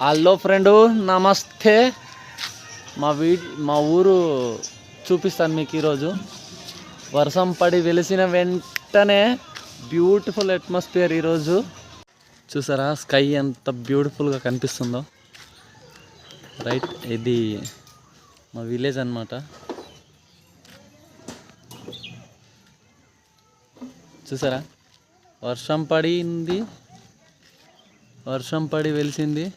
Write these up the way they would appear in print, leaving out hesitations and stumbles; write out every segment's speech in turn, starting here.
Hello friend, నమస్తే. మా ఊరు చూపిస్తాను మీకు ఈరోజు. వర్షం పడి వెలిసిన వెంటనే బ్యూటిఫుల్ అట్మాస్ఫియర్. ఈరోజు చూసారా స్కై ఎంత బ్యూటిఫుల్గా కనిపిస్తుందో. రైట్, ఇది మా విలేజ్ అన్నమాట. చూసారా వర్షం పడి వెలిసింది.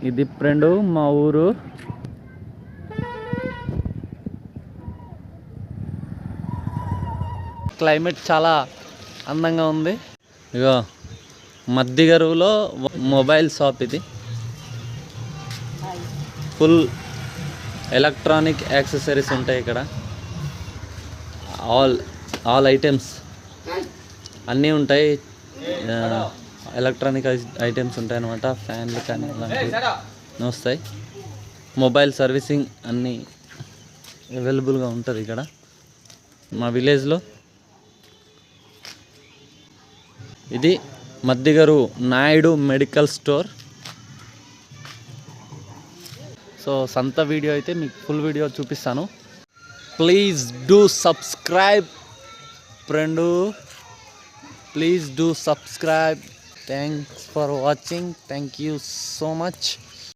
ఇది ఫ్రెండు మా ఊరు. క్లైమేట్ చాలా అందంగా ఉంది. ఇగో మద్దిగరువులో మొబైల్ షాప్. ఇది ఫుల్ ఎలక్ట్రానిక్ యాక్సెసరీస్ ఉంటాయి ఇక్కడ. ఆల్ ఐటమ్స్ అన్నీ ఉంటాయి. ఎలక్ట్రానిక్ ఐటమ్స్ ఉంటాయి అన్నమాట. ఫ్యాన్లు కానీ అలాంటివి వస్తాయి. మొబైల్ సర్వీసింగ్ అన్నీ అవైలబుల్గా ఉంటుంది ఇక్కడ మా విలేజ్లో. ఇది మద్దిగరు నాయుడు మెడికల్ స్టోర్. సో సంత వీడియో అయితే మీకు ఫుల్ వీడియో చూపిస్తాను. Please do subscribe friend, please do subscribe. Thanks for watching. Thank you so much.